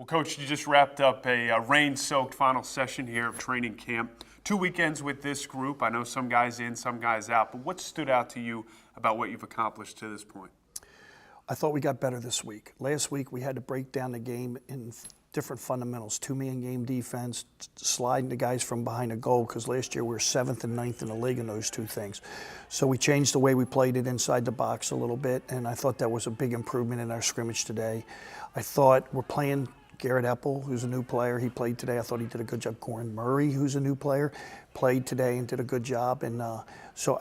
Well, Coach, you just wrapped up a rain-soaked final session here of training camp. 2 weekends with this group. I know some guys in, some guys out. But what stood out to you about what you've accomplished to this point? I thought we got better this week. Last week we had to break down the game in different fundamentals. Two-man game defense, sliding the guys from behind a goal, because last year we were 7th and 9th in the league in those two things. So we changed the way we played it inside the box a little bit, and I thought that was a big improvement in our scrimmage today. I thought we're playing Garrett Epple, who's a new player. He played today. I thought he did a good job. Corin Murray, who's a new player, played today and did a good job. And so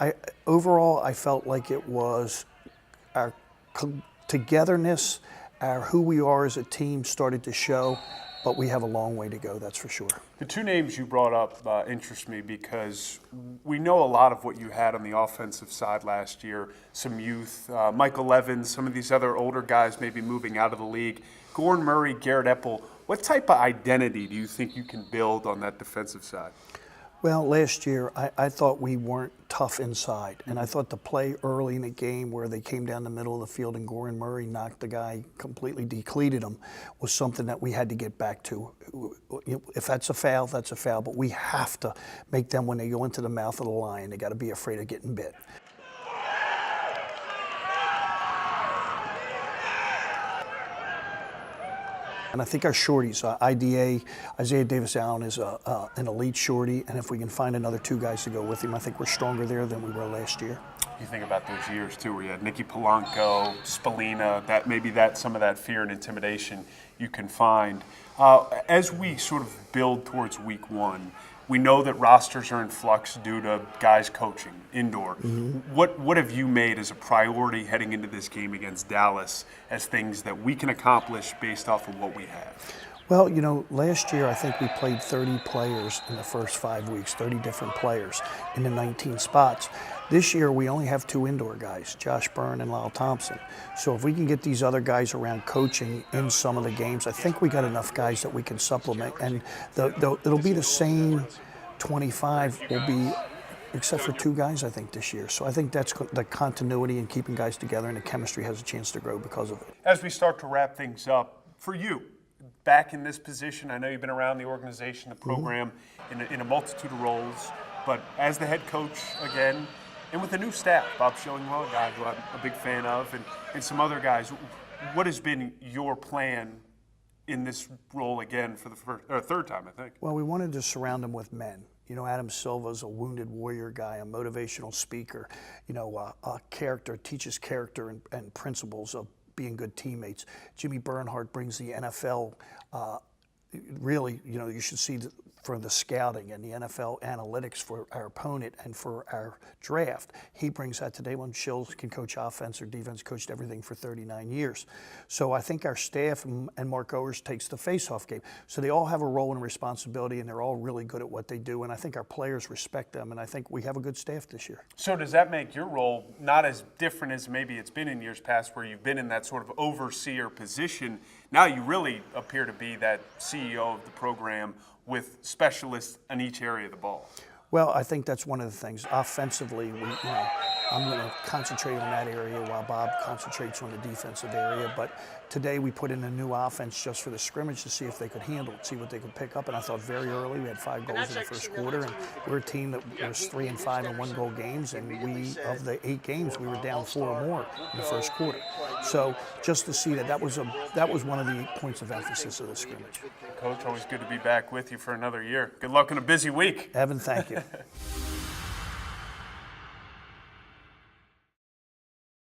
overall, I felt like it was our togetherness, our who we are as a team started to show, but we have a long way to go, that's for sure. The two names you brought up interest me because we know a lot of what you had on the offensive side last year, some youth, Michael Evans, some of these other older guys maybe moving out of the league. Corin Murray, Garrett Epple, what type of identity do you think you can build on that defensive side? Well, last year, I thought we weren't tough inside. And I thought the play early in the game where they came down the middle of the field and Corin Murray knocked the guy, completely depleted him, was something that we had to get back to. If that's a foul, that's a foul. But we have to make them, when they go into the mouth of the lion, they got to be afraid of getting bit. And I think our shorties, IDA, Isaiah Davis-Allen is an elite shorty, and if we can find another two guys to go with him, I think we're stronger there than we were last year. You think about those years too, where you had Nicky Polanco, Spallina, some of that fear and intimidation you can find. As we sort of build towards week one, we know that rosters are in flux due to guys coaching indoor. Mm-hmm. What have you made as a priority heading into this game against Dallas as things that we can accomplish based off of what we have? Well, you know, last year I think we played 30 players in the first 5 weeks, 30 different players in the 19 spots. This year we only have two indoor guys, Josh Byrne and Lyle Thompson. So if we can get these other guys around coaching in some of the games, I think we got enough guys that we can supplement. And it'll be the same 25 will be, except for two guys, I think, this year. So I think that's the continuity and keeping guys together, and the chemistry has a chance to grow because of it. As we start to wrap things up, for you, back in this position, I know you've been around the organization, the program, in a multitude of roles, but as the head coach again, and with a new staff, Bob Shillingwell, a guy who I'm a big fan of, and some other guys, what has been your plan in this role again for the third time, I think? Well, we wanted to surround him with men. You know, Adam Silva's a wounded warrior guy, a motivational speaker, you know, a character, teaches character and principles of being good teammates. Jimmy Bernhardt brings the NFL, really, you know, you should see for the scouting and the NFL analytics for our opponent and for our draft. He brings that today when Shills can coach offense or defense, coached everything for 39 years. So I think our staff and Mark Owers takes the face-off game. So they all have a role and responsibility, and they're all really good at what they do, and I think our players respect them, and I think we have a good staff this year. So does that make your role not as different as maybe it's been in years past, where you've been in that sort of overseer position? Now you really appear to be that CEO of the program with specialists in each area of the ball. Well, I think that's one of the things. Offensively, I'm going to concentrate on that area while Bob concentrates on the defensive area. But today we put in a new offense just for the scrimmage to see if they could handle it, see what they could pick up. And I thought very early we had 5 goals in the first quarter, and we're a team that was 3 and 5 in 1-goal games. And of the 8 games, we were down 4 or more in the first quarter. So just to see that was one of the points of emphasis of the scrimmage. Coach, always good to be back with you for another year. Good luck on a busy week. Evan, thank you.